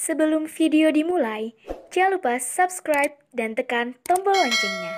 Sebelum video dimulai, jangan lupa subscribe dan tekan tombol loncengnya.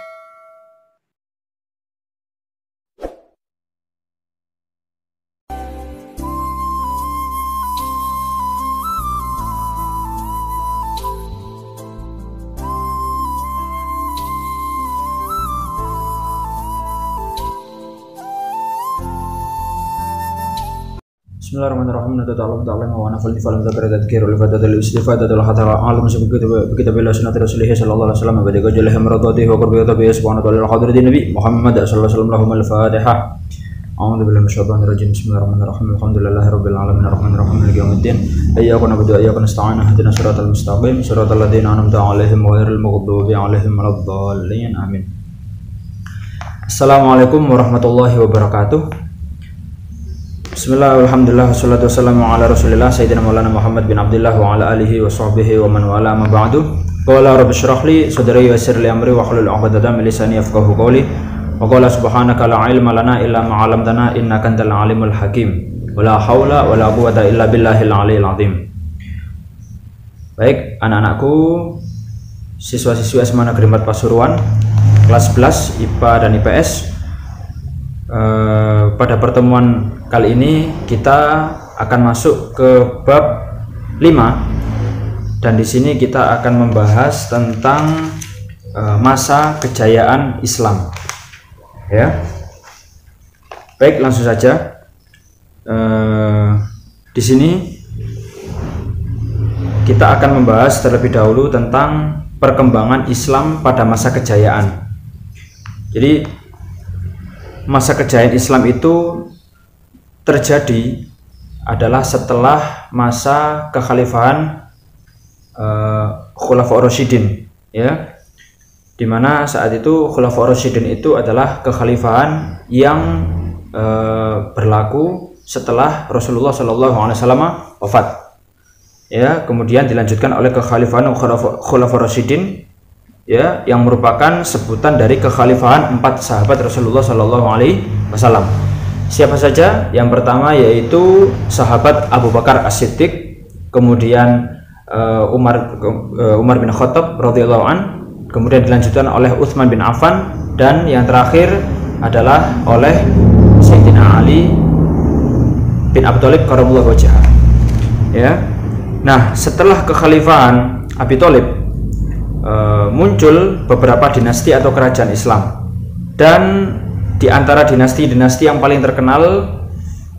Bismillahirrahmanirrahim. Natatallam ta'allam wa nafal falam dzakara tadhkir wal fadadul istifadatul hatta alim bi kitabillah sunnati rasulih sallallahu alaihi wasallam wa dajjalih maradatihi wa qurbi tabi subhanahu wa ta'ala hadratin nabi Muhammad sallallahu alaihi wasallam lahumul fatihah. A'udzu billahi minasyaitonir rajim. Bismillahirrahmanirrahim. Alhamdulillahirabbil alamin arrahmanir rahim maliki yaumiddin. Iyyaka na'budu wa iyyaka nasta'in ihdinas siratal mustaqim siratal ladzina an'amta 'alaihim ghairil maghdubi 'alaihim waladdallin. Amin. Assalamualaikum warahmatullahi wabarakatuh. Bismillah, alhamdulillah, wassalatu wassalamu ala rasulillah Sayyidina Maulana Muhammad bin Abdullah wa ala alihi wa sahbihi wa man wala ma ba'du. Qala rabbi shrah li sadri wa yassir li amri wa hlul 'uqdatam min lisani yafqahu qawli. Wa qala subhanaka la ilma lana illa ma 'allamtana innaka antal alimul hakim. Wa la haula wa la quwwata illa billahil aliyil azim. Baik, anak-anakku, siswa-siswi SMA Negeri 4 Pasuruan kelas 11 IPA dan IPS. Pada pertemuan kali ini kita akan masuk ke bab 5 dan di sini kita akan membahas tentang masa kejayaan Islam. Ya, baik, langsung saja. Di sini kita akan membahas terlebih dahulu tentang perkembangan Islam pada masa kejayaan. Jadi masa kejayaan Islam itu terjadi adalah setelah masa kekhalifahan Khulafaur Rasyidin, ya, dimana saat itu Khulafaur Rasyidin itu adalah kekhalifahan yang berlaku setelah Rasulullah SAW wafat, ya, kemudian dilanjutkan oleh kekhalifahan Khulafaur Rasyidin, ya, yang merupakan sebutan dari kekhalifahan 4 sahabat Rasulullah SAW. Siapa saja? Yang pertama yaitu sahabat Abu Bakar As-Siddiq, kemudian Umar bin Khattab radhiyallahu an, kemudian dilanjutkan oleh Utsman bin Affan, dan yang terakhir adalah oleh Sayyidina Ali bin Abi Thalib karramallahu wajhah. Ya. Nah, setelah kekhalifahan Abi Thalib muncul beberapa dinasti atau kerajaan Islam, dan di antara dinasti-dinasti yang paling terkenal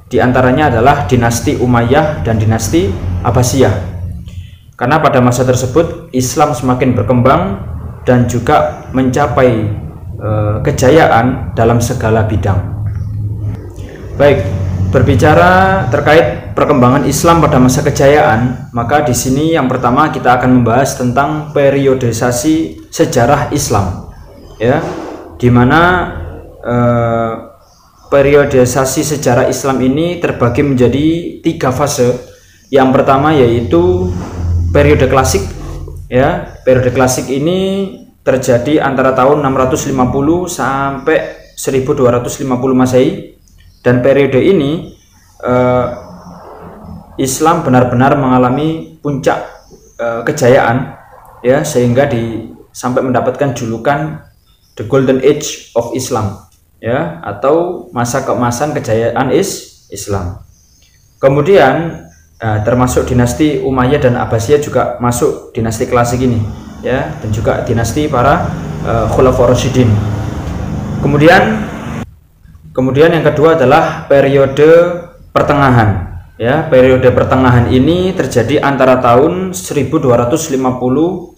diantaranya adalah dinasti Umayyah dan dinasti Abbasiyah, karena pada masa tersebut Islam semakin berkembang dan juga mencapai kejayaan dalam segala bidang. Baik, berbicara terkait perkembangan Islam pada masa kejayaan, maka di sini yang pertama kita akan membahas tentang periodisasi sejarah Islam, ya, di mana periodisasi sejarah Islam ini terbagi menjadi 3 fase. Yang pertama yaitu periode klasik, ya. Periode klasik ini terjadi antara tahun 650 sampai 1250 Masehi, dan periode ini Islam benar-benar mengalami puncak kejayaan, ya, sehingga sampai mendapatkan julukan The Golden Age of Islam, ya, atau masa keemasan kejayaan Islam. Kemudian termasuk dinasti Umayyah dan Abbasiyah juga masuk dinasti klasik ini, ya, dan juga dinasti para Khulafaur Rasyidin. Kemudian yang kedua adalah periode pertengahan, ya. Periode pertengahan ini terjadi antara tahun 1250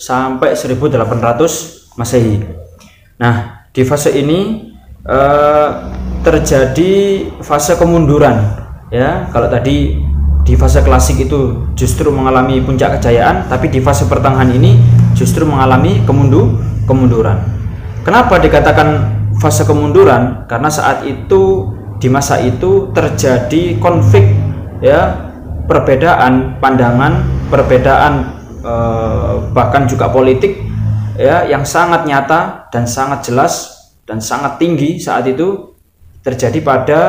sampai 1800 Masehi. Nah, di fase ini terjadi fase kemunduran, ya. Kalau tadi di fase klasik itu justru mengalami puncak kejayaan, tapi di fase pertengahan ini justru mengalami kemunduran. Kenapa dikatakan fase kemunduran? Karena saat itu, di masa itu terjadi konflik, ya, perbedaan pandangan, perbedaan bahkan juga politik, ya, yang sangat nyata dan sangat jelas dan sangat tinggi saat itu terjadi pada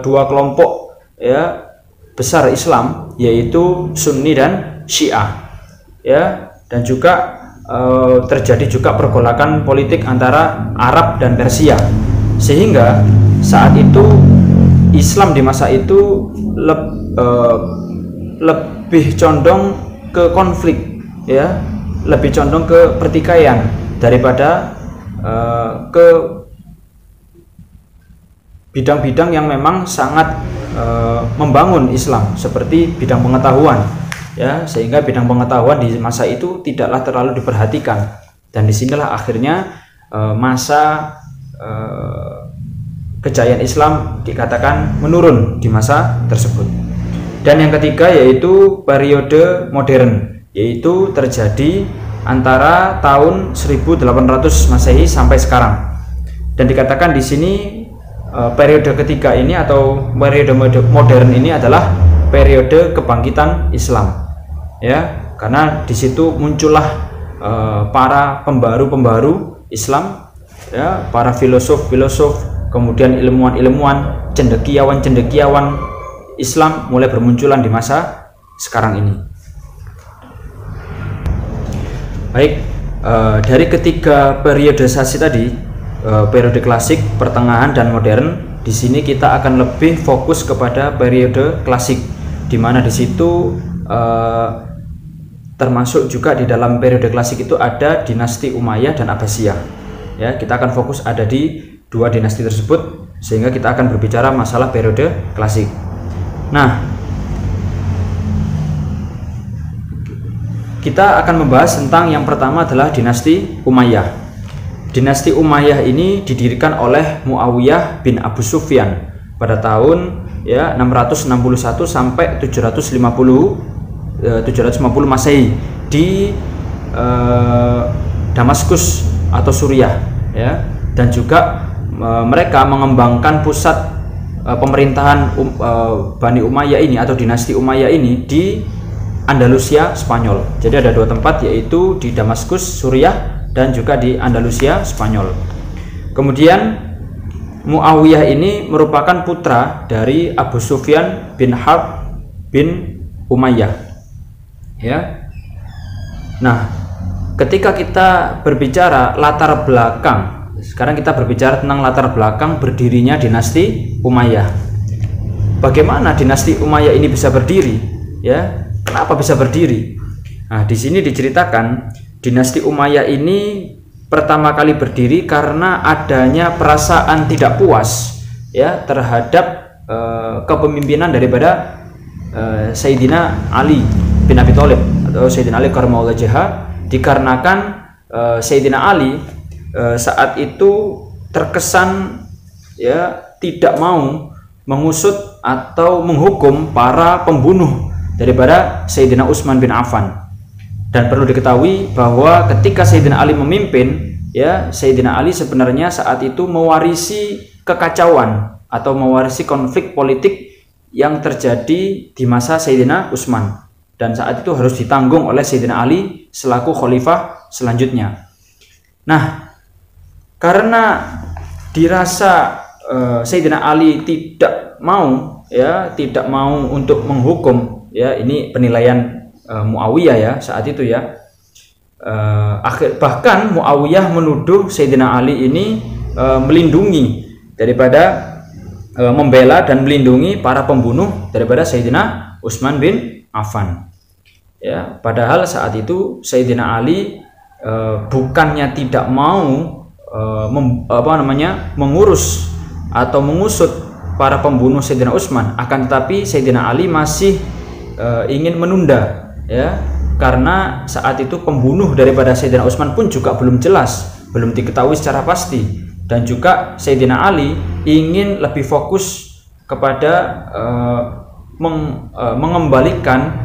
2 kelompok, ya, besar Islam, yaitu Sunni dan Syiah, ya, dan juga terjadi juga pergolakan politik antara Arab dan Persia, sehingga saat itu Islam di masa itu lebih condong ke konflik, ya, lebih condong ke pertikaian daripada ke bidang-bidang yang memang sangat membangun Islam, seperti bidang pengetahuan, ya, sehingga bidang pengetahuan di masa itu tidaklah terlalu diperhatikan, dan disinilah akhirnya masa kejayaan Islam dikatakan menurun di masa tersebut. Dan yang ketiga yaitu periode modern, yaitu terjadi antara tahun 1800 Masehi sampai sekarang. Dan dikatakan di sini periode ketiga ini atau periode modern ini adalah periode kebangkitan Islam, ya, karena di situ muncullah para pembaru-pembaru Islam, ya, para filosof-filosof, kemudian ilmuwan-ilmuwan, cendekiawan-cendekiawan Islam mulai bermunculan di masa sekarang ini. Baik, dari ketiga periodisasi tadi, periode klasik, pertengahan, dan modern, di sini kita akan lebih fokus kepada periode klasik, di mana di situ termasuk juga di dalam periode klasik itu ada dinasti Umayyah dan Abbasiyah. Ya, kita akan fokus ada di dua dinasti tersebut, sehingga kita akan berbicara masalah periode klasik. Nah, kita akan membahas tentang yang pertama adalah dinasti Umayyah. Dinasti Umayyah ini didirikan oleh Muawiyah bin Abu Sufyan pada tahun 661 sampai 750 Masehi di Damaskus atau Suriah, ya, dan juga mereka mengembangkan pusat pemerintahan Bani Umayyah ini atau dinasti Umayyah ini di Andalusia, Spanyol. Jadi ada dua tempat, yaitu di Damaskus, Suriah, dan juga di Andalusia, Spanyol. Kemudian Muawiyah ini merupakan putra dari Abu Sufyan bin Harb bin Umayyah, ya. Nah, ketika kita berbicara latar belakang, sekarang kita berbicara tentang latar belakang berdirinya dinasti Umayyah. Bagaimana dinasti Umayyah ini bisa berdiri, ya? Kenapa bisa berdiri? Nah, di sini diceritakan dinasti Umayyah ini pertama kali berdiri karena adanya perasaan tidak puas, ya, terhadap kepemimpinan daripada Sayyidina Ali bin Abi Thalib atau Sayyidina Ali karramallahu wajhahu, dikarenakan Sayyidina Ali saat itu terkesan, ya, tidak mau mengusut atau menghukum para pembunuh daripada Sayyidina Utsman bin Affan. Dan perlu diketahui bahwa ketika Sayyidina Ali memimpin, ya, Sayyidina Ali sebenarnya saat itu mewarisi kekacauan atau mewarisi konflik politik yang terjadi di masa Sayyidina Utsman, dan saat itu harus ditanggung oleh Sayyidina Ali selaku khalifah selanjutnya. Nah, karena dirasa Sayyidina Ali tidak mau, ya, tidak mau untuk menghukum, ya, ini penilaian Muawiyah, ya, saat itu, ya. Bahkan Muawiyah menuduh Sayyidina Ali ini melindungi daripada membela dan melindungi para pembunuh daripada Sayyidina Utsman bin Affan, ya. Padahal saat itu Sayyidina Ali bukannya tidak mau mengurus atau mengusut para pembunuh Sayyidina Utsman, akan tetapi Sayyidina Ali masih ingin menunda, ya, karena saat itu pembunuh daripada Sayyidina Utsman pun juga belum jelas, belum diketahui secara pasti, dan juga Sayyidina Ali ingin lebih fokus kepada mengembalikan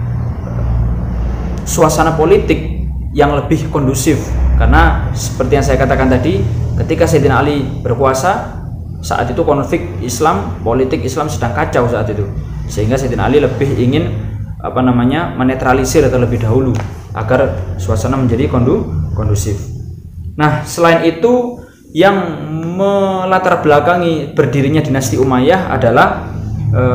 suasana politik yang lebih kondusif, karena seperti yang saya katakan tadi, ketika Sayyidina Ali berkuasa saat itu konflik Islam, politik Islam sedang kacau saat itu, sehingga Sayyidina Ali lebih ingin menetralisir terlebih dahulu agar suasana menjadi kondusif. Nah, selain itu yang melatar belakangi berdirinya dinasti Umayyah adalah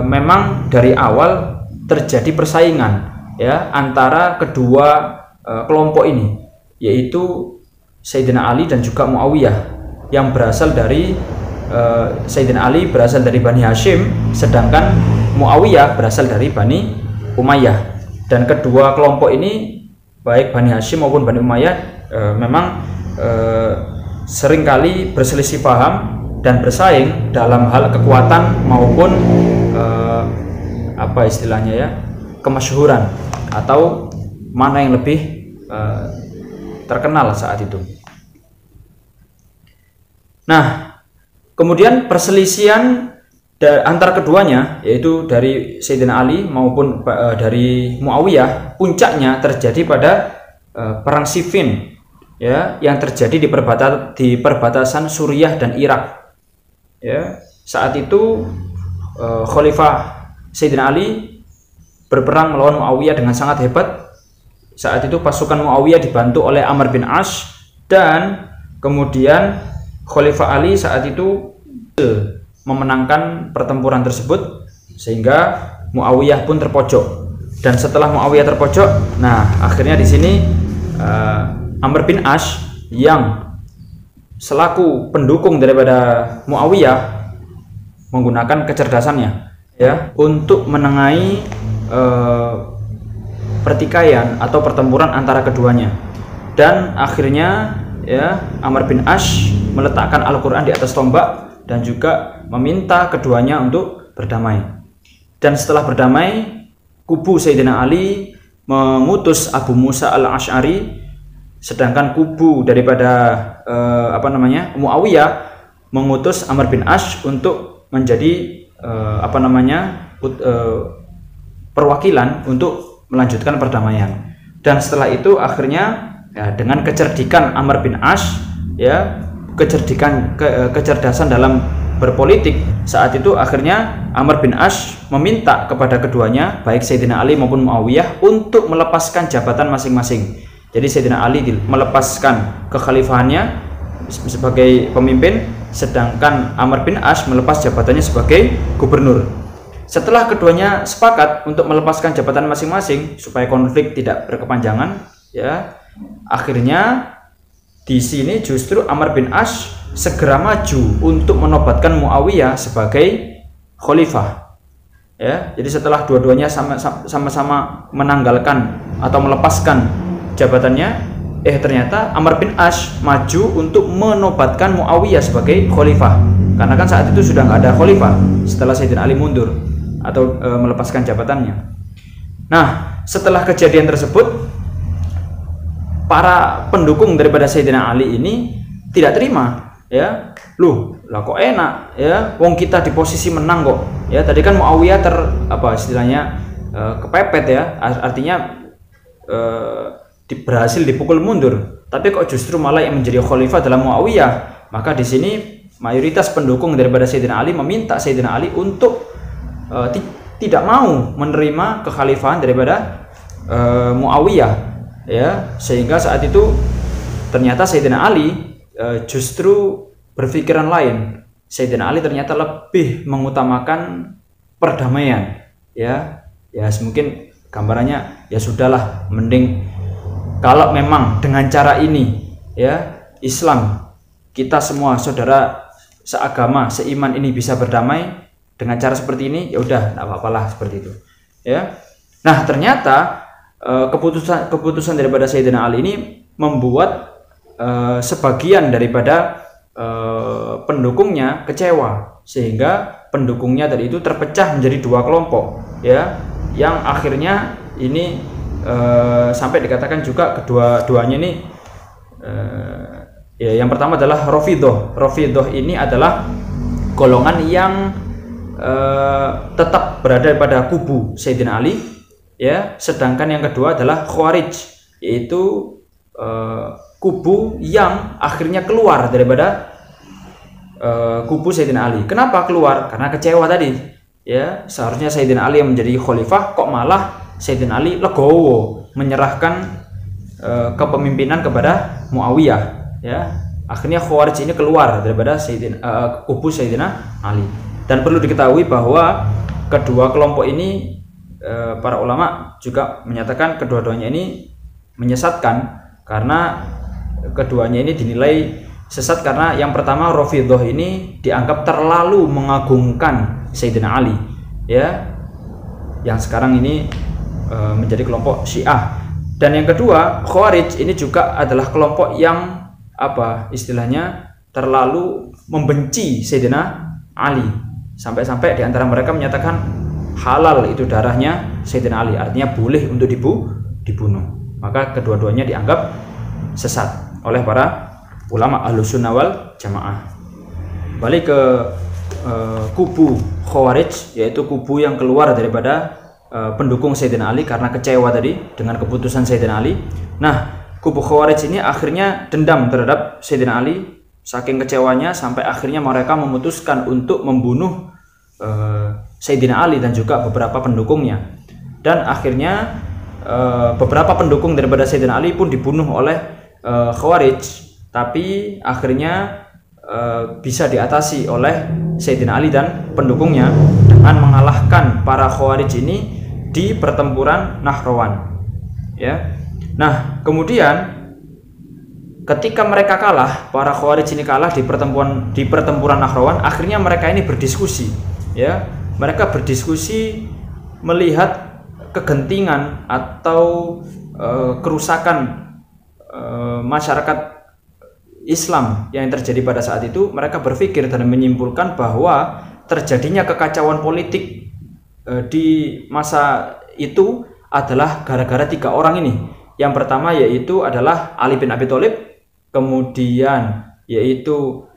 memang dari awal terjadi persaingan, ya antara kedua kelompok ini, yaitu Sayyidina Ali dan juga Muawiyah, yang berasal dari Sayyidina Ali berasal dari Bani Hashim, sedangkan Muawiyah berasal dari Bani Umayyah. Dan kedua kelompok ini, baik Bani Hashim maupun Bani Umayyah, memang seringkali berselisih paham dan bersaing dalam hal kekuatan maupun apa istilahnya ya, kemasyhuran atau mana yang lebih terkenal saat itu. Nah, kemudian perselisihan antara keduanya, yaitu dari Sayyidina Ali maupun dari Muawiyah, puncaknya terjadi pada perang Siffin, ya, yang terjadi di perbatasan Suriah dan Irak. Ya, saat itu Khalifah Sayyidina Ali berperang melawan Muawiyah dengan sangat hebat. Saat itu pasukan Muawiyah dibantu oleh Amr bin As, dan kemudian Khalifah Ali saat itu memenangkan pertempuran tersebut, sehingga Muawiyah pun terpojok. Dan setelah Muawiyah terpojok, nah akhirnya di sini Amr bin As yang selaku pendukung daripada Muawiyah menggunakan kecerdasannya, ya, untuk menengahi pertikaian atau pertempuran antara keduanya. Dan akhirnya, ya, Amr bin As meletakkan Al-Quran di atas tombak dan juga meminta keduanya untuk berdamai. Dan setelah berdamai, kubu Sayyidina Ali mengutus Abu Musa al-Ash'ari, sedangkan kubu daripada Muawiyah mengutus Amr bin As untuk menjadi perwakilan untuk melanjutkan perdamaian. Dan setelah itu akhirnya, ya, dengan kecerdikan Amr bin As, ya, kecerdasan dalam berpolitik, saat itu akhirnya Amr bin As meminta kepada keduanya, baik Sayyidina Ali maupun Muawiyah, untuk melepaskan jabatan masing-masing. Jadi Sayyidina Ali melepaskan kekhalifahannya sebagai pemimpin, sedangkan Amr bin As melepas jabatannya sebagai gubernur. Setelah keduanya sepakat untuk melepaskan jabatan masing-masing supaya konflik tidak berkepanjangan, ya, akhirnya di sini justru Amr bin As segera maju untuk menobatkan Muawiyah sebagai khalifah. Ya, jadi setelah dua-duanya sama-sama menanggalkan atau melepaskan jabatannya, ternyata Amr bin As maju untuk menobatkan Muawiyah sebagai khalifah. Karena kan saat itu sudah nggak ada khalifah setelah Sayyidina Ali mundur atau melepaskan jabatannya. Nah, setelah kejadian tersebut, para pendukung daripada Sayyidina Ali ini tidak terima, ya. Lah kok enak, ya, wong kita di posisi menang kok. Ya, tadi kan Muawiyah kepepet, ya. Artinya berhasil dipukul mundur. Tapi kok justru malah yang menjadi khalifah dalam Muawiyah. Maka di sini mayoritas pendukung daripada Sayyidina Ali meminta Sayyidina Ali untuk tidak mau menerima kekhalifahan daripada Muawiyah, ya, sehingga saat itu ternyata Sayyidina Ali justru berpikiran lain. Sayyidina Ali ternyata lebih mengutamakan perdamaian, ya. Ya, mungkin gambarannya, ya sudahlah, mending kalau memang dengan cara ini, ya, Islam, kita semua saudara seagama, seiman ini bisa berdamai dengan cara seperti ini, ya udah, tidak apa-apalah seperti itu, ya. Nah, ternyata keputusan daripada Sayyidina Ali ini membuat sebagian daripada pendukungnya kecewa, sehingga pendukungnya tadi itu terpecah menjadi dua kelompok, ya, yang akhirnya ini sampai dikatakan juga kedua-duanya ini, ya, yang pertama adalah Rafidhah. Rafidhah ini adalah golongan yang tetap berada pada kubu Sayyidina Ali, ya, sedangkan yang kedua adalah Khawarij, yaitu kubu yang akhirnya keluar daripada kubu Sayyidina Ali. Kenapa keluar? Karena kecewa tadi, ya, seharusnya Sayyidina Ali yang menjadi khalifah, kok malah Sayyidina Ali legowo menyerahkan kepemimpinan kepada Muawiyah, ya. Akhirnya Khawarij ini keluar daripada kubu Sayyidina Ali. Dan perlu diketahui bahwa kedua kelompok ini para ulama juga menyatakan kedua-duanya ini menyesatkan, karena keduanya ini dinilai sesat karena yang pertama Rafidhah ini dianggap terlalu mengagungkan Sayyidina Ali, ya, yang sekarang ini menjadi kelompok Syiah. Dan yang kedua, Khawarij ini juga adalah kelompok yang istilahnya terlalu membenci Sayyidina Ali, sampai-sampai di antara mereka menyatakan halal itu darahnya Sayyidina Ali, artinya boleh untuk dibunuh. Maka kedua-duanya dianggap sesat oleh para ulama Ahlussunnah wal Jamaah. Balik ke kubu Khawarij, yaitu kubu yang keluar daripada pendukung Sayyidina Ali karena kecewa tadi dengan keputusan Sayyidina Ali. Nah, kubu Khawarij ini akhirnya dendam terhadap Sayyidina Ali, saking kecewanya sampai akhirnya mereka memutuskan untuk membunuh Sayyidina Ali dan juga beberapa pendukungnya. Dan akhirnya beberapa pendukung daripada Sayyidina Ali pun dibunuh oleh Khawarij, tapi akhirnya bisa diatasi oleh Sayyidina Ali dan pendukungnya dengan mengalahkan para Khawarij ini di pertempuran Nahrawan, ya. Nah, kemudian ketika mereka kalah, para Khawarij ini kalah di pertempuran Nahrawan, akhirnya mereka ini berdiskusi, ya. Mereka berdiskusi melihat kegentingan atau kerusakan masyarakat Islam yang terjadi pada saat itu. Mereka berpikir dan menyimpulkan bahwa terjadinya kekacauan politik di masa itu adalah gara-gara 3 orang ini. Yang pertama yaitu adalah Ali bin Abi Thalib, kemudian yaitu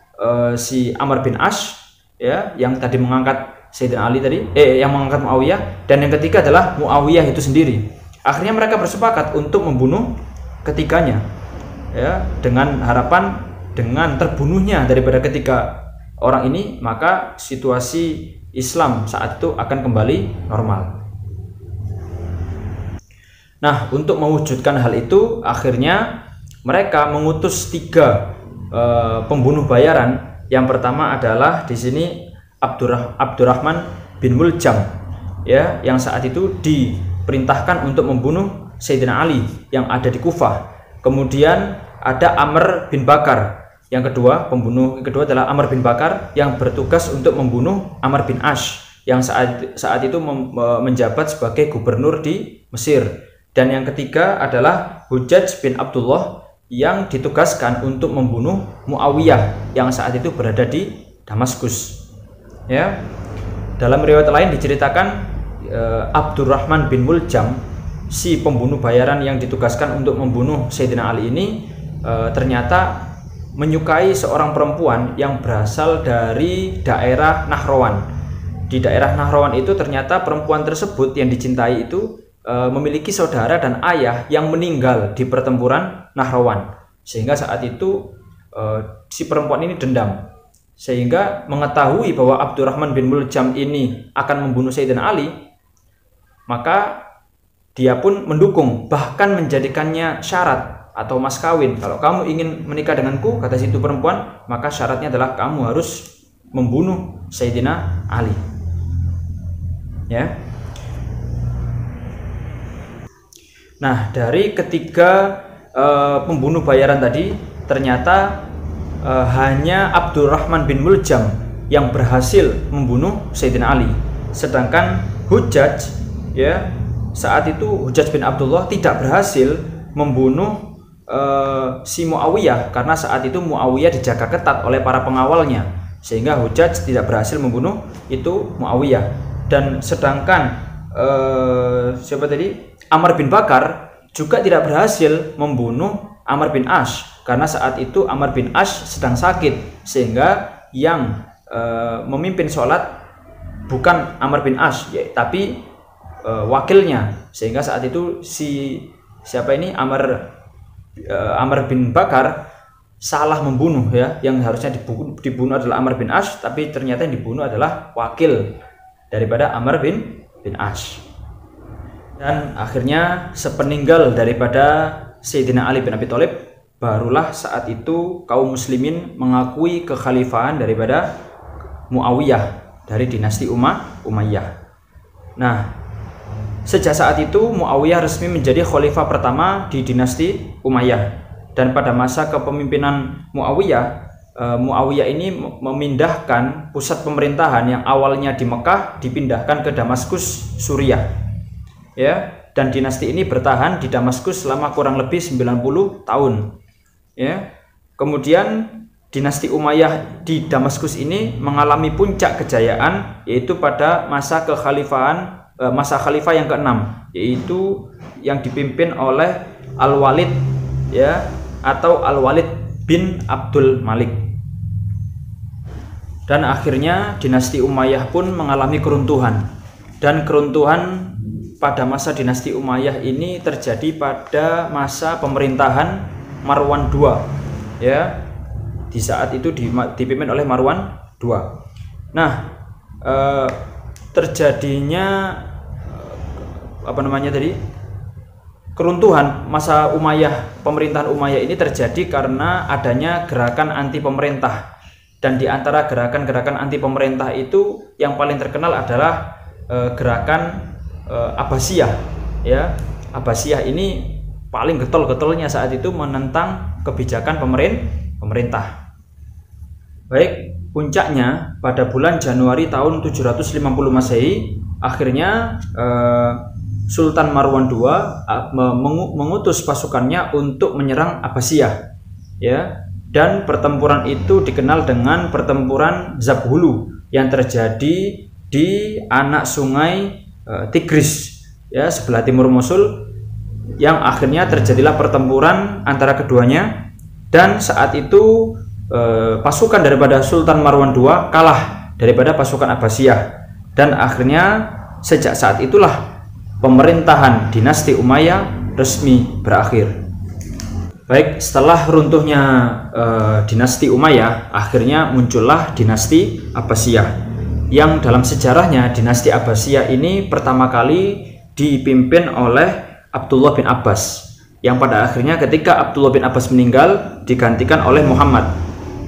si Amr bin Ash, ya, yang tadi mengangkat Sayyidina Ali tadi, yang mengangkat Muawiyah, dan yang ketiga adalah Muawiyah itu sendiri. Akhirnya mereka bersepakat untuk membunuh ketiganya, ya, dengan harapan dengan terbunuhnya daripada ketiga orang ini, maka situasi Islam saat itu akan kembali normal. Nah, untuk mewujudkan hal itu, akhirnya mereka mengutus 3 pembunuh bayaran. Yang pertama adalah di sini Abdurrahman bin Muljam, ya, yang saat itu diperintahkan untuk membunuh Sayyidina Ali yang ada di Kufah. Kemudian ada Amr bin Bakar. Yang kedua, pembunuh kedua adalah Amr bin Bakar yang bertugas untuk membunuh Amr bin Ash yang saat itu menjabat sebagai gubernur di Mesir. Dan yang ketiga adalah Hujjaj bin Abdullah yang ditugaskan untuk membunuh Muawiyah yang saat itu berada di Damaskus. Ya. Dalam riwayat lain diceritakan Abdurrahman bin Muljam, si pembunuh bayaran yang ditugaskan untuk membunuh Sayyidina Ali ini, ternyata menyukai seorang perempuan yang berasal dari daerah Nahrawan. Di daerah Nahrawan itu ternyata perempuan tersebut yang dicintai itu memiliki saudara dan ayah yang meninggal di pertempuran Nahrawan, sehingga saat itu si perempuan ini dendam, sehingga mengetahui bahwa Abdurrahman bin Muljam ini akan membunuh Sayyidina Ali, maka dia pun mendukung, bahkan menjadikannya syarat atau mas kawin. Kalau kamu ingin menikah denganku, kata situ perempuan, maka syaratnya adalah kamu harus membunuh Sayyidina Ali, ya. Nah, dari ketiga pembunuh bayaran tadi, ternyata hanya Abdurrahman bin Muljam yang berhasil membunuh Sayyidina Ali, sedangkan Hujjaj, ya, saat itu Hujjaj bin Abdullah tidak berhasil membunuh si Muawiyah karena saat itu Muawiyah dijaga ketat oleh para pengawalnya, sehingga Hujjaj tidak berhasil membunuh itu Muawiyah. Dan sedangkan siapa tadi, Amr bin Bakar juga tidak berhasil membunuh Amr bin Ash karena saat itu Amr bin Ash sedang sakit, sehingga yang memimpin sholat bukan Amr bin Ash, ya, tapi wakilnya, sehingga saat itu Amr bin Bakar salah membunuh, ya, yang harusnya dibunuh adalah Amr bin Ash, tapi ternyata yang dibunuh adalah wakil daripada Amr bin Ash. Dan akhirnya sepeninggal daripada Sayyidina Ali bin Abi Thalib, barulah saat itu kaum muslimin mengakui kekhalifahan daripada Muawiyah dari dinasti Umayyah. Nah, Sejak saat itu Muawiyah resmi menjadi khalifah pertama di dinasti Umayyah. Dan pada masa kepemimpinan Muawiyah ini memindahkan pusat pemerintahan yang awalnya di Mekah dipindahkan ke Damaskus, Suriah. Ya, dan dinasti ini bertahan di Damaskus selama kurang lebih 90 tahun. Ya. Kemudian dinasti Umayyah di Damaskus ini mengalami puncak kejayaan yaitu pada masa khalifah yang ke-6, yaitu yang dipimpin oleh Al-Walid, ya, atau Al-Walid bin Abdul Malik. Dan akhirnya dinasti Umayyah pun mengalami keruntuhan. Dan keruntuhan pada masa dinasti Umayyah ini terjadi pada masa pemerintahan Marwan II, ya. Di saat itu dipimpin oleh Marwan II. Nah, terjadinya keruntuhan masa Umayyah, pemerintahan Umayyah ini terjadi karena adanya gerakan anti pemerintah. Dan di antara gerakan-gerakan anti pemerintah itu yang paling terkenal adalah gerakan Abbasiyah, ya. Abbasiyah ini paling getol-getolnya saat itu menentang kebijakan pemerintah. Baik, puncaknya pada bulan Januari tahun 750 Masehi, akhirnya Sultan Marwan II mengutus pasukannya untuk menyerang Abbasiyah, ya. Dan pertempuran itu dikenal dengan pertempuran Zabhulu yang terjadi di anak sungai Tigris, ya, sebelah timur Mosul, yang akhirnya terjadilah pertempuran antara keduanya. Dan saat itu pasukan daripada Sultan Marwan II kalah daripada pasukan Abbasiyah, dan akhirnya sejak saat itulah pemerintahan dinasti Umayyah resmi berakhir. Baik, setelah runtuhnya dinasti Umayyah, akhirnya muncullah dinasti Abbasiyah, yang dalam sejarahnya dinasti Abbasiyah ini pertama kali dipimpin oleh Abdullah bin Abbas, yang pada akhirnya ketika Abdullah bin Abbas meninggal digantikan oleh Muhammad.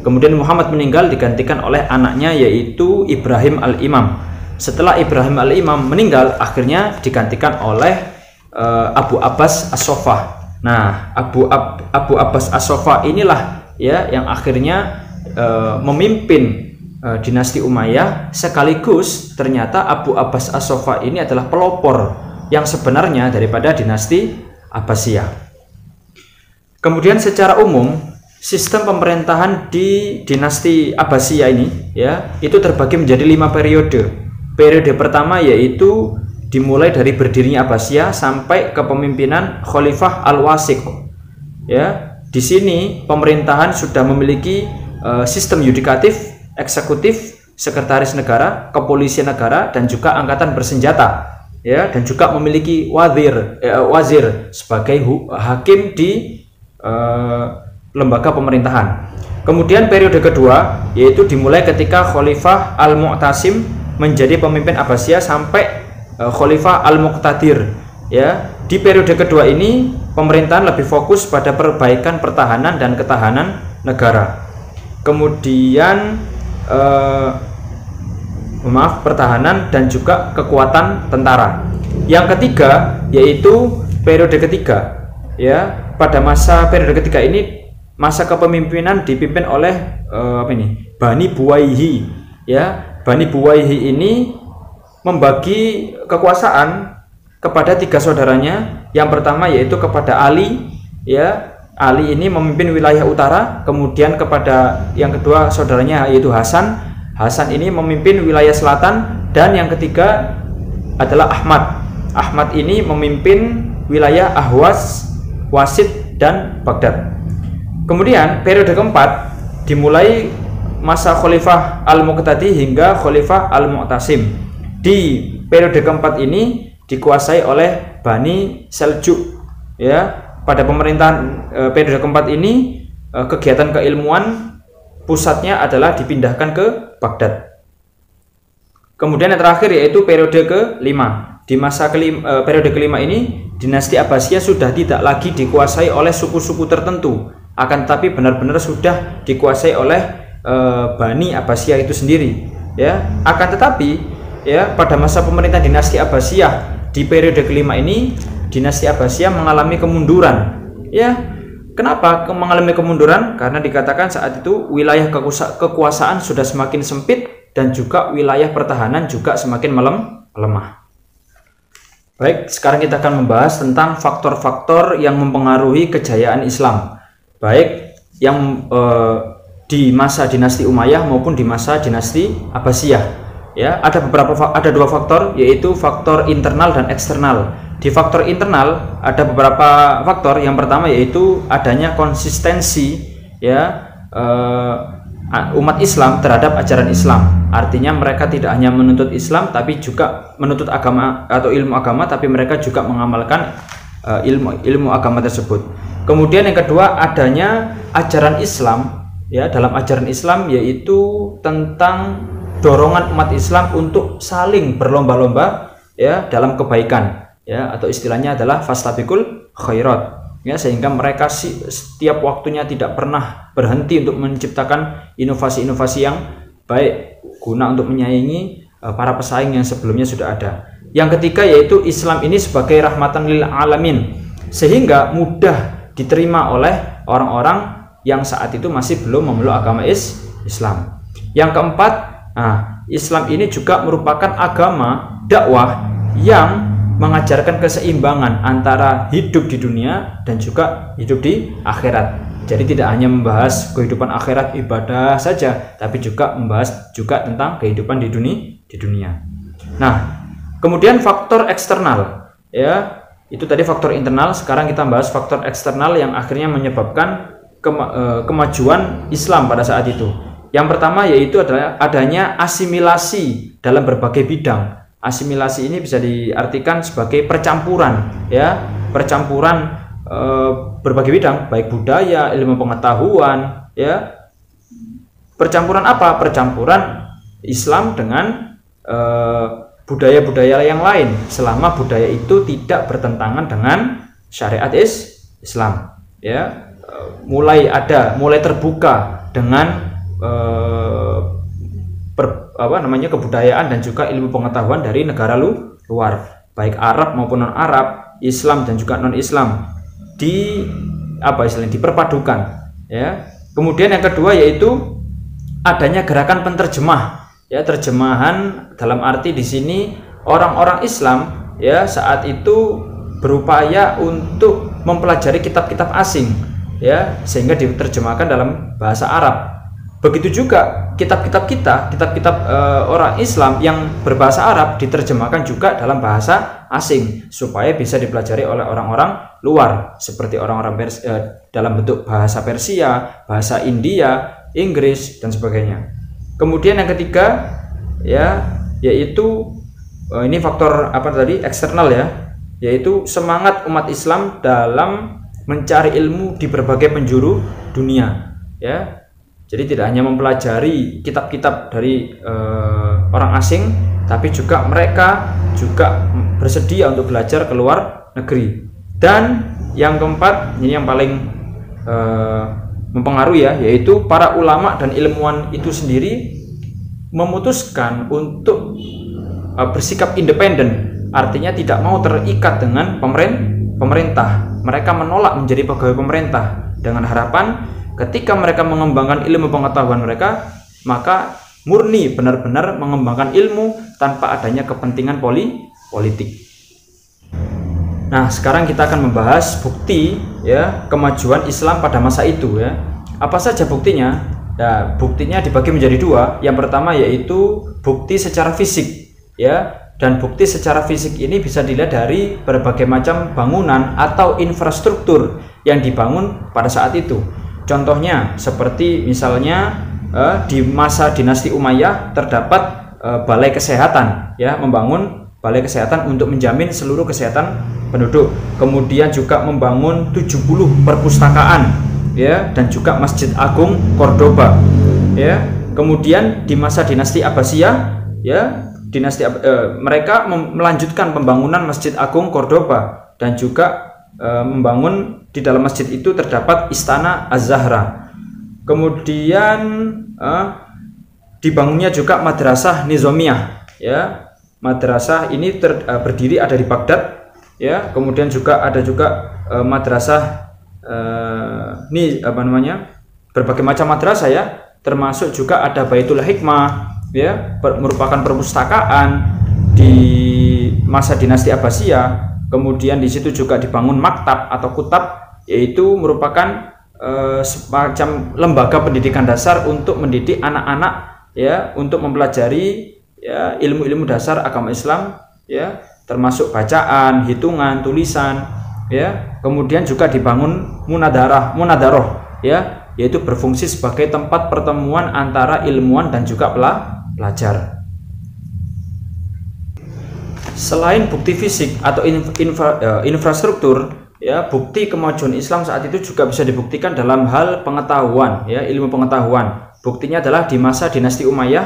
Kemudian Muhammad meninggal digantikan oleh anaknya yaitu Ibrahim al-Imam. Setelah Ibrahim al-Imam meninggal, akhirnya digantikan oleh Abu Abbas As-Soffah. Nah, Abu Abbas As-Soffah inilah, ya, yang akhirnya memimpin dinasti Umayyah, sekaligus ternyata Abu Abbas As-Soffah ini adalah pelopor yang sebenarnya daripada dinasti Abbasiyah. Kemudian secara umum sistem pemerintahan di dinasti Abbasiyah ini, ya, itu terbagi menjadi 5 periode. Periode pertama yaitu dimulai dari berdirinya Abbasiyah sampai kepemimpinan Khalifah Al-Wasiq. Ya, di sini pemerintahan sudah memiliki sistem yudikatif, eksekutif, sekretaris negara, kepolisian negara, dan juga angkatan bersenjata. Ya, dan juga memiliki wazir sebagai hakim di lembaga pemerintahan. Kemudian periode kedua yaitu dimulai ketika Khalifah Al-Mu'tasim menjadi pemimpin Abbasiyah sampai Khalifah Al-Muqtadir. Ya, di periode kedua ini pemerintahan lebih fokus pada perbaikan pertahanan dan ketahanan negara. Kemudian pertahanan dan juga kekuatan tentara. Yang ketiga yaitu periode ketiga, ya. Pada masa periode ketiga ini masa kepemimpinan dipimpin oleh Bani Buwayhi, ya. Bani Buwayhi ini membagi kekuasaan kepada 3 saudaranya. Yang pertama yaitu kepada Ali, ya. Ali ini memimpin wilayah utara. Kemudian kepada yang kedua saudaranya yaitu Hasan. Hasan ini memimpin wilayah selatan. Dan yang ketiga adalah Ahmad. Ahmad ini memimpin wilayah Ahwas, Wasit, dan Baghdad. Kemudian periode keempat dimulai masa Khalifah Al-Muqtadi hingga Khalifah Al-Mu'tasim. Di periode keempat ini dikuasai oleh Bani Seljuk, ya. Pada pemerintahan periode keempat ini kegiatan keilmuan pusatnya adalah dipindahkan ke Baghdad. Kemudian yang terakhir yaitu periode kelima. Di masa periode kelima ini dinasti Abbasiyah sudah tidak lagi dikuasai oleh suku-suku tertentu, akan tetapi benar-benar sudah dikuasai oleh Bani Abbasiyah itu sendiri, ya. Akan tetapi, ya, pada masa pemerintahan dinasti Abbasiyah di periode kelima ini dinasti Abbasiyah mengalami kemunduran. Ya, kenapa mengalami kemunduran? Karena dikatakan saat itu wilayah kekuasaan sudah semakin sempit dan juga wilayah pertahanan juga semakin melemah. Baik, sekarang kita akan membahas tentang faktor-faktor yang mempengaruhi kejayaan Islam, baik yang di masa dinasti Umayyah maupun di masa dinasti Abbasiyah. Ya, ada dua faktor, yaitu faktor internal dan eksternal. Di faktor internal ada beberapa faktor. Yang pertama yaitu adanya konsistensi, ya, umat Islam terhadap ajaran Islam. Artinya mereka tidak hanya menuntut Islam tapi juga menuntut agama atau ilmu agama, tapi mereka juga mengamalkan ilmu agama tersebut. Kemudian yang kedua adanya ajaran Islam, ya, dalam ajaran Islam yaitu tentang dorongan umat Islam untuk saling berlomba-lomba, ya, dalam kebaikan, ya, atau istilahnya adalah fastabiqul khairat. Ya, sehingga mereka setiap waktunya tidak pernah berhenti untuk menciptakan inovasi-inovasi yang baik guna untuk menyaingi para pesaing yang sebelumnya sudah ada. Yang ketiga yaitu Islam ini sebagai rahmatan lil alamin, sehingga mudah diterima oleh orang-orang yang saat itu masih belum memeluk agama Islam. Yang keempat, Islam ini juga merupakan agama dakwah yang mengajarkan keseimbangan antara hidup di dunia dan juga hidup di akhirat. Jadi tidak hanya membahas kehidupan akhirat ibadah saja, tapi juga membahas juga tentang kehidupan di dunia. Nah, kemudian faktor eksternal, ya, itu tadi faktor internal. Sekarang kita bahas faktor eksternal yang akhirnya menyebabkan kemajuan Islam pada saat itu. Yang pertama yaitu adalah adanya asimilasi dalam berbagai bidang. Asimilasi ini bisa diartikan sebagai percampuran, ya, percampuran berbagai bidang, baik budaya, ilmu pengetahuan, ya. Percampuran apa? Percampuran Islam dengan budaya-budaya yang lain, selama budaya itu tidak bertentangan dengan syariat Islam, ya. Mulai terbuka dengan kebudayaan dan juga ilmu pengetahuan dari negara luar, baik Arab maupun non Arab, Islam dan juga non Islam, diperpadukan, ya. Kemudian yang kedua yaitu adanya gerakan penterjemah, ya, terjemahan dalam arti di sini orang-orang Islam, ya, saat itu berupaya untuk mempelajari kitab-kitab asing, ya, sehingga diterjemahkan dalam bahasa Arab. Begitu juga kitab-kitab orang Islam yang berbahasa Arab diterjemahkan juga dalam bahasa asing supaya bisa dipelajari oleh orang-orang luar, seperti orang-orang dalam bentuk bahasa Persia, bahasa India, Inggris dan sebagainya. Kemudian yang ketiga, ya, yaitu ini faktor eksternal, ya, yaitu semangat umat Islam dalam mencari ilmu di berbagai penjuru dunia, ya. Jadi tidak hanya mempelajari kitab-kitab dari orang asing, tapi juga mereka juga bersedia untuk belajar ke luar negeri. Dan yang keempat, ini yang paling mempengaruhi, ya, yaitu para ulama dan ilmuwan itu sendiri memutuskan untuk bersikap independen, artinya tidak mau terikat dengan pemerintah. Mereka menolak menjadi pegawai pemerintah dengan harapan ketika mereka mengembangkan ilmu pengetahuan mereka, maka murni benar-benar mengembangkan ilmu tanpa adanya kepentingan politik. Nah, sekarang kita akan membahas bukti, ya, kemajuan Islam pada masa itu, ya. Apa saja buktinya? Ya, buktinya dibagi menjadi dua. Yang pertama yaitu bukti secara fisik, ya. Dan bukti secara fisik ini bisa dilihat dari berbagai macam bangunan atau infrastruktur yang dibangun pada saat itu. Contohnya seperti misalnya di masa dinasti Umayyah terdapat balai kesehatan, ya, membangun balai kesehatan untuk menjamin seluruh kesehatan penduduk. Kemudian juga membangun 70 perpustakaan, ya, dan juga Masjid Agung Cordoba, ya. Kemudian di masa dinasti Abbasiyah, ya, mereka melanjutkan pembangunan Masjid Agung Cordoba dan juga membangun di dalam masjid itu terdapat Istana Az-Zahra. Kemudian dibangunnya juga Madrasah Nizamiyah, ya, madrasah ini berdiri ada di Baghdad, ya. Kemudian juga ada madrasah ini berbagai macam madrasah, ya, termasuk juga ada Baitul Hikmah, ya, merupakan perpustakaan di masa dinasti Abbasiyah. Kemudian di situ juga dibangun maktab atau kutab, yaitu merupakan semacam lembaga pendidikan dasar untuk mendidik anak-anak, ya, untuk mempelajari, ya, ilmu-ilmu dasar agama Islam, ya, termasuk bacaan, hitungan, tulisan, ya. Kemudian juga dibangun munadaroh, ya, yaitu berfungsi sebagai tempat pertemuan antara ilmuwan dan juga pelajar. Selain bukti fisik atau infrastruktur, ya, bukti kemajuan Islam saat itu juga bisa dibuktikan dalam hal pengetahuan, ya, ilmu pengetahuan. Buktinya adalah di masa dinasti Umayyah,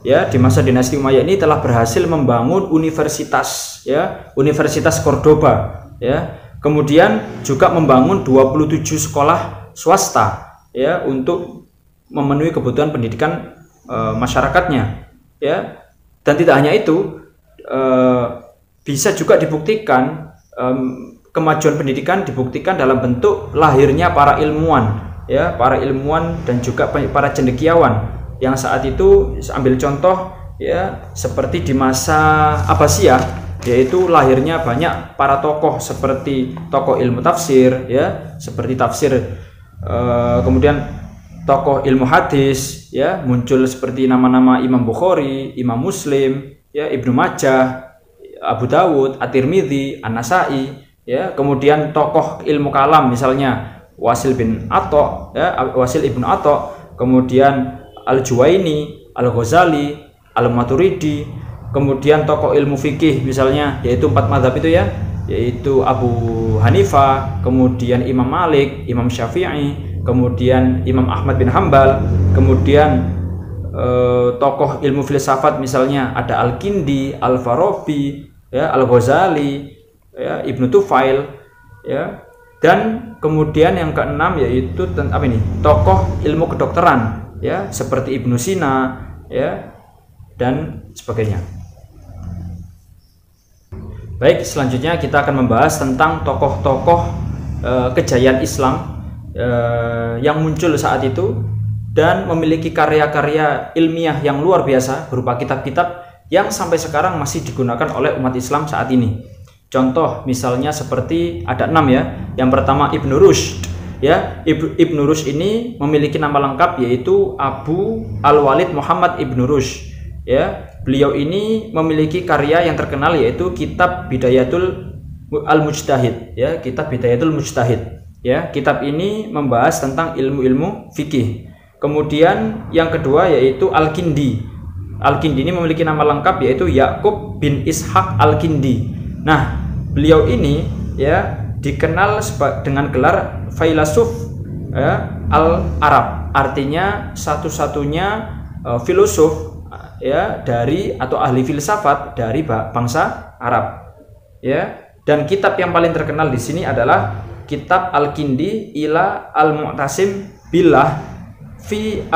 ya, di masa dinasti Umayyah ini telah berhasil membangun universitas, ya, Universitas Cordoba, ya. Kemudian juga membangun 27 sekolah swasta, ya, untuk memenuhi kebutuhan pendidikan masyarakatnya, ya. Dan tidak hanya itu, bisa juga dibuktikan kemajuan pendidikan dibuktikan dalam bentuk lahirnya para ilmuwan, ya, para ilmuwan dan juga para cendekiawan yang saat itu, ambil contoh, ya, seperti di masa Abbasiyah, yaitu lahirnya banyak para tokoh seperti tokoh ilmu tafsir, ya, seperti tafsir, kemudian tokoh ilmu hadis, ya, muncul seperti nama-nama Imam Bukhari, Imam Muslim, ya, Ibnu Majah, Abu Dawud, At-Tirmidzi, An-Nasai, ya. Kemudian tokoh ilmu kalam misalnya Wasil bin Atha, ya, Wasil ibnu Atha, kemudian Al-Juwaini, Al-Ghazali, Al-Maturidi. Kemudian tokoh ilmu fikih misalnya, yaitu 4 mazhab itu, ya, yaitu Abu Hanifah, kemudian Imam Malik, Imam Syafi'i, kemudian Imam Ahmad bin Hambal. Kemudian tokoh ilmu filsafat misalnya ada Al-Kindi, Al-Farabi, ya, Al-Ghazali, ya, Ibnu Tufail, ya. Dan kemudian yang keenam yaitu tokoh ilmu kedokteran, ya, seperti Ibnu Sina, ya, dan sebagainya. Baik, selanjutnya kita akan membahas tentang tokoh-tokoh kejayaan Islam yang muncul saat itu dan memiliki karya-karya ilmiah yang luar biasa berupa kitab-kitab yang sampai sekarang masih digunakan oleh umat Islam saat ini. Contoh misalnya seperti ada 6, ya. Yang pertama Ibnu Rushd, ya. Ibnu Rushd ini memiliki nama lengkap yaitu Abu Al-Walid Muhammad Ibnu Rushd, ya. Beliau ini memiliki karya yang terkenal yaitu kitab Bidayatul Al-Mujtahid, ya, kitab Bidayatul Mujtahid, ya. Kitab ini membahas tentang ilmu-ilmu fikih. Kemudian yang kedua yaitu Al-Kindi. Al-Kindi ini memiliki nama lengkap yaitu Yakub bin Ishaq Al-Kindi. Nah, beliau ini, ya, dikenal dengan gelar Failasuf, ya, Al-Arab. Artinya satu-satunya filosof, ya, dari atau ahli filsafat dari bangsa Arab, ya. Dan kitab yang paling terkenal di sini adalah kitab Al-Kindi ila Al-Mu'tasim billah fi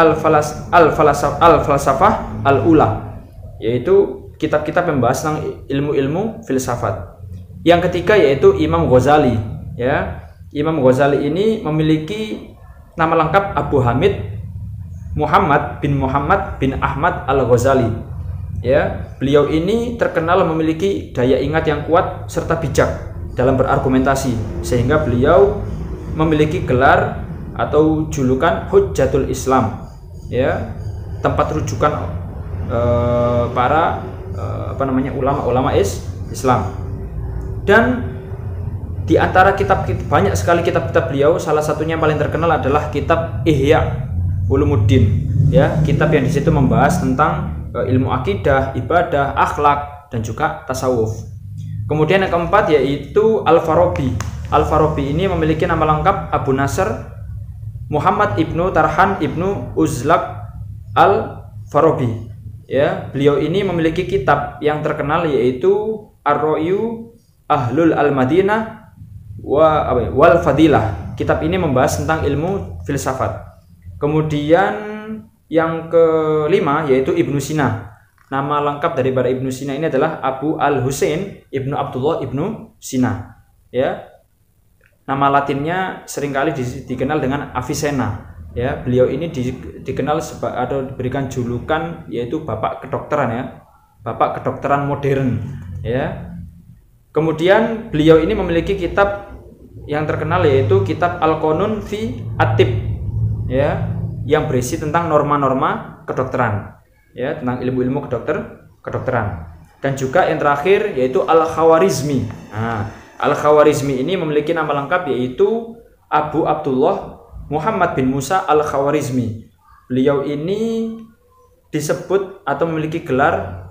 al-falsafah al-ula, yaitu kitab-kitab yang membahas tentang ilmu-ilmu filsafat. Yang ketiga yaitu Imam Ghazali, ya. Imam Ghazali ini memiliki nama lengkap Abu Hamid Muhammad bin Ahmad Al-Ghazali, ya. Beliau ini terkenal memiliki daya ingat yang kuat serta bijak dalam berargumentasi, sehingga beliau memiliki gelar atau julukan Hujjatul Islam, ya, tempat rujukan para ulama-ulama Islam. Dan di antara banyak sekali kitab-kitab beliau, salah satunya yang paling terkenal adalah kitab Ihya Ulumuddin, ya, kitab yang di situ membahas tentang ilmu akidah, ibadah, akhlak, dan juga tasawuf. Kemudian yang keempat yaitu Al-Farabi. Al-Farabi ini memiliki nama lengkap Abu Nasr Muhammad Ibnu Tarhan Ibnu Uzlaq Al-Farabi, ya. Beliau ini memiliki kitab yang terkenal yaitu Ar-Ra'yu Ahlul Al-Madinah wal Fadilah. Kitab ini membahas tentang ilmu filsafat. Kemudian yang kelima yaitu Ibnu Sina. nama lengkap daripada Ibnu Sina ini adalah Abu Al-Husain Ibnu Abdullah Ibnu Sina. Ya. Nama latinnya seringkali dikenal dengan Avicenna. Ya, beliau ini dikenal atau diberikan julukan yaitu Bapak Kedokteran ya. Bapak Kedokteran modern, ya. Kemudian beliau ini memiliki kitab yang terkenal yaitu kitab Al-Qanun fi At-Tib, ya, yang berisi tentang norma-norma kedokteran, ya, tentang ilmu-ilmu kedokteran. Dan juga yang terakhir yaitu Al-Khawarizmi. Nah, Al-Khawarizmi ini memiliki nama lengkap yaitu Abu Abdullah Muhammad bin Musa Al-Khawarizmi. Beliau ini disebut atau memiliki gelar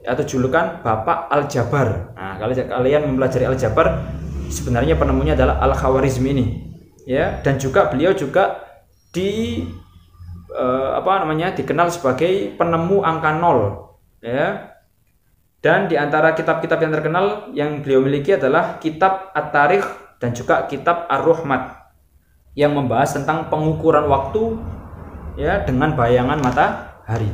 atau julukan Bapak Al-Jabar. Nah, kalau kalian mempelajari Al-Jabar, sebenarnya penemunya adalah Al-Khawarizmi ini. Ya, dan juga beliau juga dikenal sebagai penemu angka 0, ya. Dan di antara kitab-kitab yang terkenal yang beliau miliki adalah kitab At-Tarikh dan juga kitab Ar-Ruhmat yang membahas tentang pengukuran waktu, ya, dengan bayangan matahari.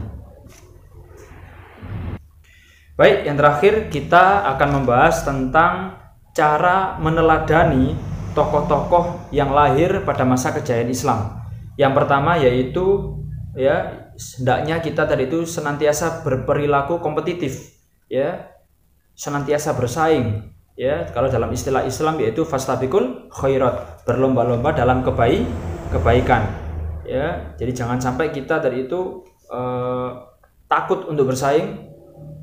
Baik, yang terakhir kita akan membahas tentang cara meneladani tokoh-tokoh yang lahir pada masa kejayaan Islam. Yang pertama yaitu, ya, hendaknya kita tadi itu senantiasa berperilaku kompetitif, ya, senantiasa bersaing. Ya, kalau dalam istilah Islam yaitu fastabiqul khairat, berlomba-lomba dalam kebaikan. Ya, jadi jangan sampai kita dari itu takut untuk bersaing.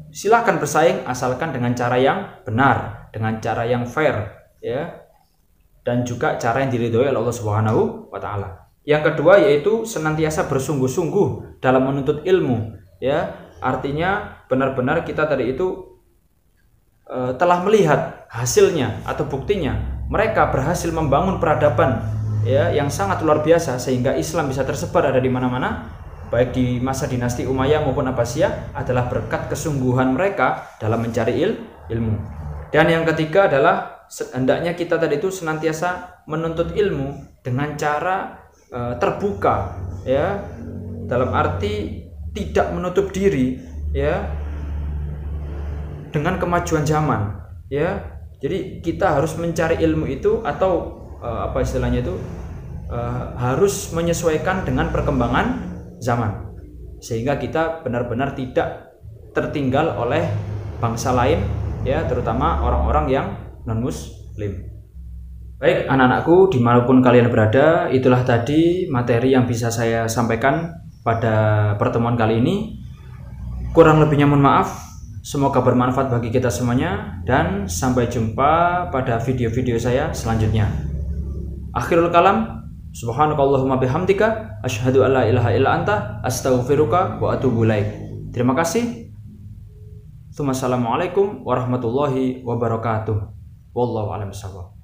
Silakan bersaing asalkan dengan cara yang benar, dengan cara yang fair, ya, dan juga cara yang diridhoi oleh Allah Subhanahu wa taala. Yang kedua yaitu senantiasa bersungguh-sungguh dalam menuntut ilmu, ya. Artinya benar-benar kita tadi itu telah melihat hasilnya atau buktinya mereka berhasil membangun peradaban, ya, yang sangat luar biasa sehingga Islam bisa tersebar ada di mana-mana, baik di masa dinasti Umayyah maupun Abbasiyah, adalah berkat kesungguhan mereka dalam mencari ilmu. Dan yang ketiga adalah hendaknya kita tadi itu senantiasa menuntut ilmu dengan cara terbuka, ya, dalam arti tidak menutup diri, ya, dengan kemajuan zaman, ya. Jadi kita harus mencari ilmu itu atau harus menyesuaikan dengan perkembangan zaman, sehingga kita benar-benar tidak tertinggal oleh bangsa lain, ya, terutama orang-orang yang non-muslim. Baik anak-anakku dimanapun kalian berada, itulah tadi materi yang bisa saya sampaikan pada pertemuan kali ini. Kurang lebihnya mohon maaf. Semoga bermanfaat bagi kita semuanya, dan sampai jumpa pada video-video saya selanjutnya. Akhirul kalam, subhanakallahumma bihamdika asyhadu alla ilaha illa anta astaghfiruka wa atubu ilaik. Terima kasih. Assalamualaikum warahmatullahi wabarakatuh. Wallahu a'lam bishawab.